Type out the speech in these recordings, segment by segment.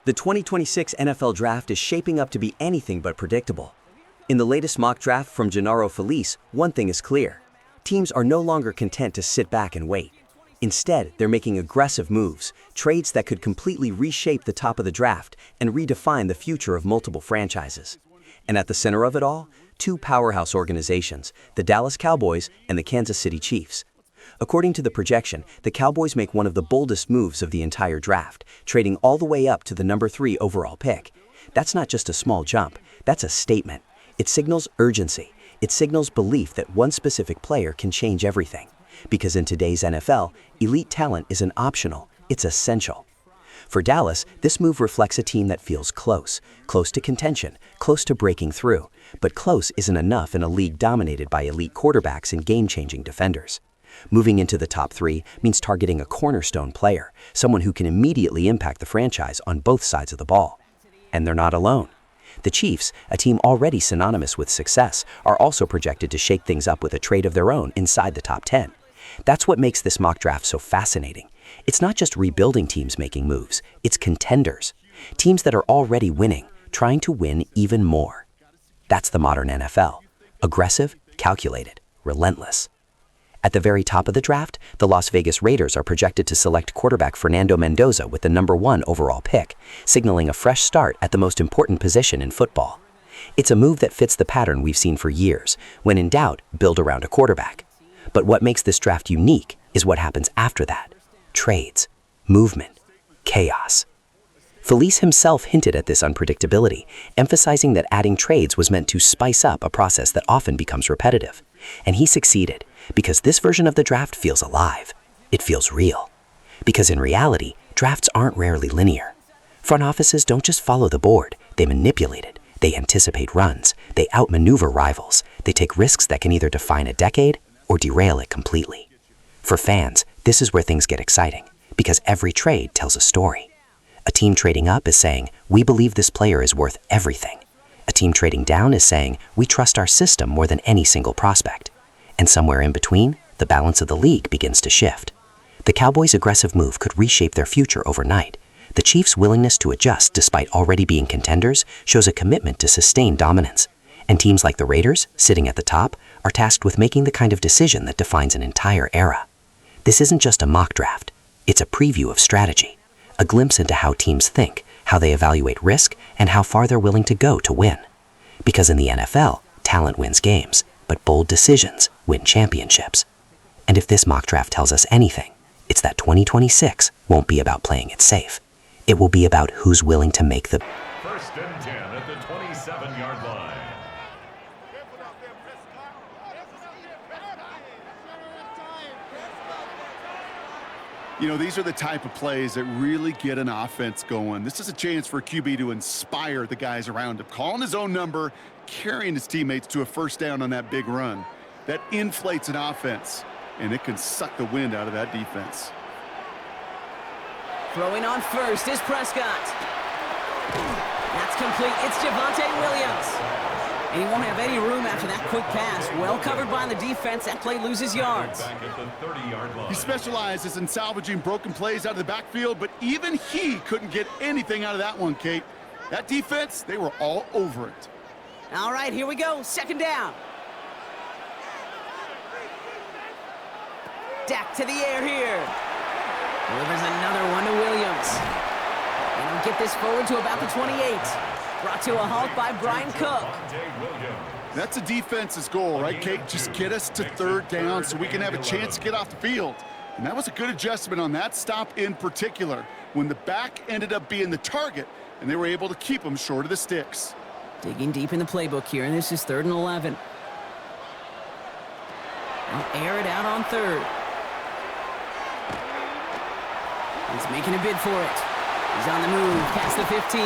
The 2026 NFL Draft is shaping up to be anything but predictable. In the latest mock draft from Gennaro Filice, one thing is clear. Teams are no longer content to sit back and wait. Instead, they're making aggressive moves, trades that could completely reshape the top of the draft and redefine the future of multiple franchises. And at the center of it all, two powerhouse organizations, the Dallas Cowboys and the Kansas City Chiefs. According to the projection, the Cowboys make one of the boldest moves of the entire draft, trading all the way up to the number 3 overall pick. That's not just a small jump, that's a statement. It signals urgency. It signals belief that one specific player can change everything. Because in today's NFL, elite talent isn't optional, it's essential. For Dallas, this move reflects a team that feels close to contention, close to breaking through. But close isn't enough in a league dominated by elite quarterbacks and game-changing defenders. Moving into the top 3 means targeting a cornerstone player, someone who can immediately impact the franchise on both sides of the ball. And they're not alone. The Chiefs, a team already synonymous with success, are also projected to shake things up with a trade of their own inside the top 10. That's what makes this mock draft so fascinating. It's not just rebuilding teams making moves, it's contenders. Teams that are already winning, trying to win even more. That's the modern NFL. Aggressive, calculated, relentless. At the very top of the draft, the Las Vegas Raiders are projected to select quarterback Fernando Mendoza with the number 1 overall pick, signaling a fresh start at the most important position in football. It's a move that fits the pattern we've seen for years. When in doubt, build around a quarterback. But what makes this draft unique is what happens after that. Trades, movement, chaos. Filice himself hinted at this unpredictability, emphasizing that adding trades was meant to spice up a process that often becomes repetitive. And he succeeded, because this version of the draft feels alive. It feels real. Because in reality, drafts aren't rarely linear. Front offices don't just follow the board, they manipulate it. They anticipate runs, they outmaneuver rivals, they take risks that can either define a decade or derail it completely. For fans, this is where things get exciting, because every trade tells a story. A team trading up is saying, we believe this player is worth everything. A team trading down is saying, we trust our system more than any single prospect. And somewhere in between, the balance of the league begins to shift. The Cowboys' aggressive move could reshape their future overnight. The Chiefs' willingness to adjust despite already being contenders shows a commitment to sustained dominance. And teams like the Raiders, sitting at the top, are tasked with making the kind of decision that defines an entire era. This isn't just a mock draft. It's a preview of strategy, a glimpse into how teams think, how they evaluate risk, and how far they're willing to go to win. Because in the NFL, talent wins games, but bold decisions win championships. And if this mock draft tells us anything, it's that 2026 won't be about playing it safe. It will be about who's willing to make the First and 10 at the 27-yard line. You know, these are the type of plays that really get an offense going. This is a chance for a QB to inspire the guys around him, calling his own number, carrying his teammates to a first down on that big run. That inflates an offense, and it can suck the wind out of that defense. Throwing on first is Prescott. That's complete. It's Javonte Williams. And he won't have any room after that quick pass. Well covered by the defense. That play loses yards. Back at the 30-yard line. He specializes in salvaging broken plays out of the backfield, but even he couldn't get anything out of that one, Kate. That defense, they were all over it. All right, here we go. Second down. Dak to the air here. Delivers another one to Williams. And he'll get this forward to about the 28. Brought to a halt by Brian Cook. That's a defense's goal, right, Kate? Just get us to third down so we can have a chance to get off the field. And that was a good adjustment on that stop in particular, when the back ended up being the target, and they were able to keep him short of the sticks. Digging deep in the playbook here, and this is 3rd and 11. They'll air it out on 3rd. He's making a bid for it. He's on the move past the 15.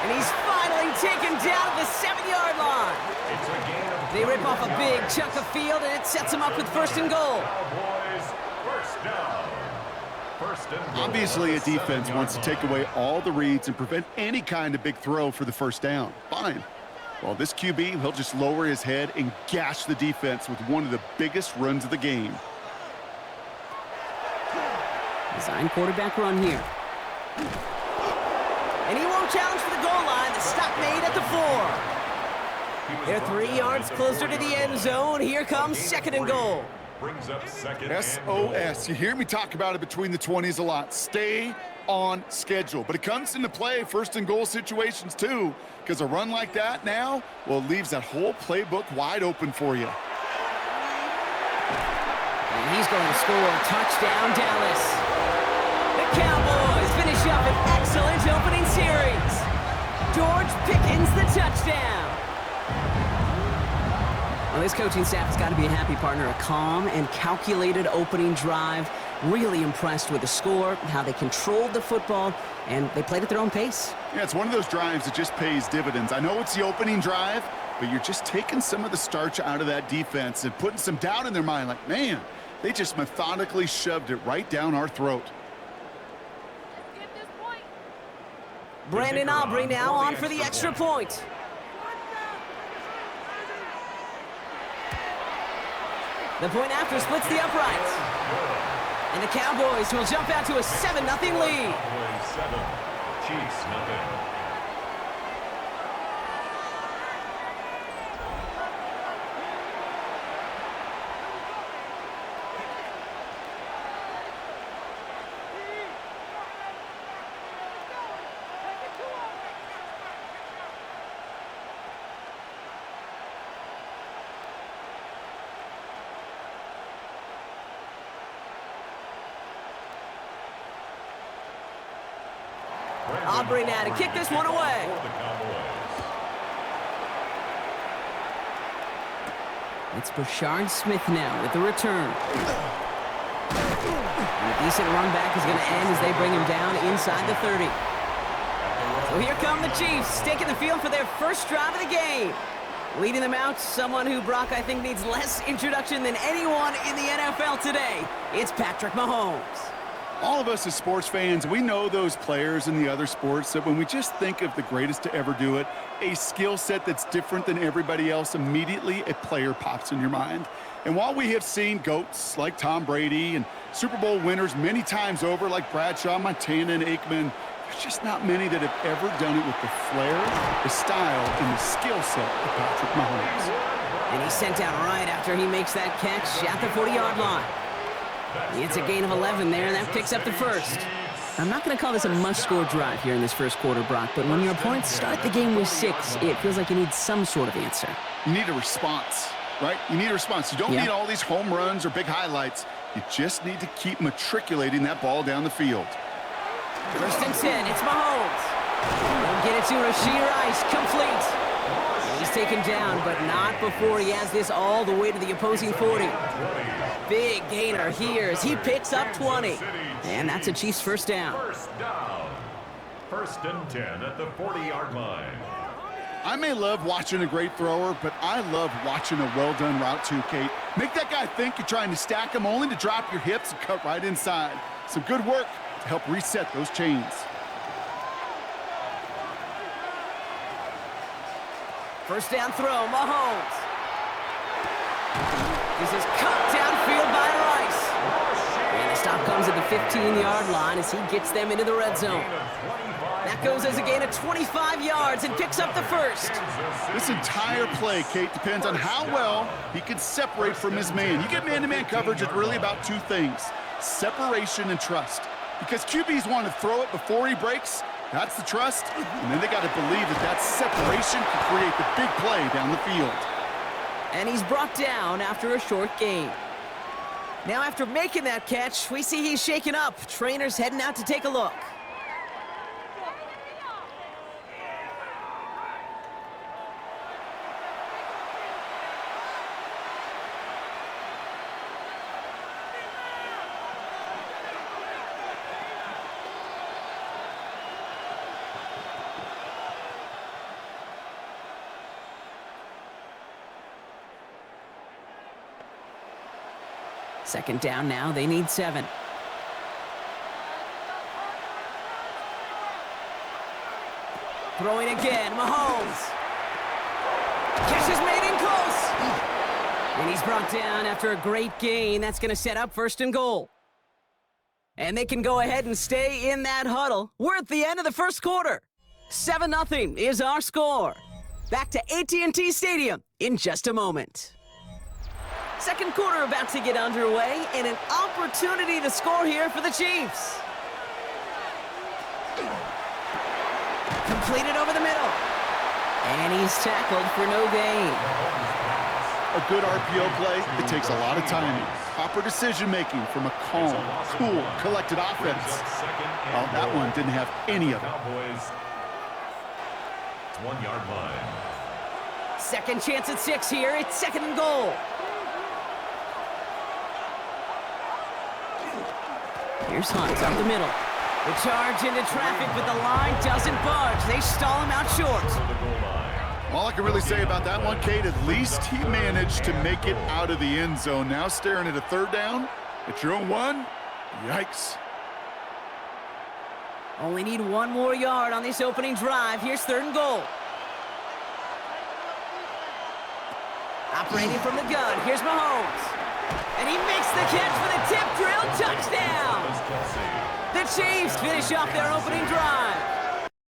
And he's finally taken down at the 7-yard line. They rip off a big chunk of field, and it sets them up with 1st and goal. Obviously, a defense wants to take away all the reads and prevent any kind of big throw for the first down. Fine. Well, this QB, he'll just lower his head and gash the defense with one of the biggest runs of the game. Design quarterback run here. strong challenge for the goal line. The stop made at the 4. They're 3 yards closer to the end zone. Here comes 2nd and goal. Brings up 2nd SOS. You hear me talk about it between the 20s a lot. Stay on schedule. But it comes into play 1st and goal situations too, because a run like that now, well, it leaves that whole playbook wide open for you. And he's going to score. Touchdown, Dallas. The Cowboys finish up an excellent opening series. George Pickens the touchdown. Well, this coaching staff has got to be a happy partner. A calm and calculated opening drive. Really impressed with the score, how they controlled the football, and they played at their own pace. Yeah, it's one of those drives that just pays dividends. I know it's the opening drive, but you're just taking some of the starch out of that defense and putting some doubt in their mind. Like, man, they just methodically shoved it right down our throat. Brandon Aubrey now on for the extra point. The point after splits the uprights. And the Cowboys will jump out to a 7-0 lead. Cowboys 7, Chiefs nothing. Aubrey now to kick this one away. It's Brashard Smith now with the return. And a decent run back is going to end as they bring him down inside the 30. So here come the Chiefs, taking the field for their first drive of the game. Leading them out, someone who, Brock, I think needs less introduction than anyone in the NFL today. It's Patrick Mahomes. All of us as sports fans, we know those players in the other sports that when we just think of the greatest to ever do it, a skill set that's different than everybody else, immediately a player pops in your mind. And while we have seen GOATs like Tom Brady and Super Bowl winners many times over like Bradshaw, Montana, and Aikman, there's just not many that have ever done it with the flair, the style, and the skill set of Patrick Mahomes. And he's sent out right after he makes that catch at the 40-yard line. It's a gain of 11 there, and that picks up the first. I'm not going to call this a must-score drive here in this first quarter, Brock, but when your opponents start the game with 6, it feels like you need some sort of answer. You need a response, right? You need a response. You don't need all these home runs or big highlights. You just need to keep matriculating that ball down the field. 1st and 10, it's Mahomes. They'll get it to Rashee Rice, complete. He's taken down, but not before he has this all the way to the opposing 40. Big gainer here as he picks up 20. And that's a Chiefs first down. First down. 1st and 10 at the 40-yard line. I may love watching a great thrower, but I love watching a well-done route too, Kate. Make that guy think you're trying to stack him only to drop your hips and cut right inside. Some good work to help reset those chains. First down throw, Mahomes. This is cut downfield by Rice. And the stop comes at the 15-yard line as he gets them into the red zone. That goes as a gain of 25 yards and picks up the first. This entire play, Kate, depends on how well he can separate from his man. You get man-to-man coverage, it's really about 2 things, separation and trust. Because QBs want to throw it before he breaks. That's the trust, and then they got to believe that that separation can create the big play down the field. And he's brought down after a short gain. Now after making that catch, we see he's shaken up. Trainer's heading out to take a look. Second down now, they need 7. Throwing again, Mahomes. Catch is made in close. And he's brought down after a great gain. That's going to set up 1st and goal. And they can go ahead and stay in that huddle. We're at the end of the first quarter. 7-0 is our score. Back to AT&T Stadium in just a moment. Second quarter about to get underway, and an opportunity to score here for the Chiefs. Completed over the middle. And he's tackled for no gain. A good RPO play, it takes a lot of timing. Proper decision-making from a calm, cool, collected offense. Well, that one didn't have any of it. Cowboys, 1-yard line. Second chance at 6 here. It's 2nd and goal. Here's Hunt up the middle. The charge into traffic, but the line doesn't budge. They stall him out short. All I can really say about that one, Kate, at least he managed to make it out of the end zone. Now staring at a 3rd down at your own 1. Yikes. Only need 1 more yard on this opening drive. Here's 3rd and goal. Operating from the gun. Here's Mahomes. And he makes the catch for the tip drill touchdown. The Chiefs finish off their opening drive.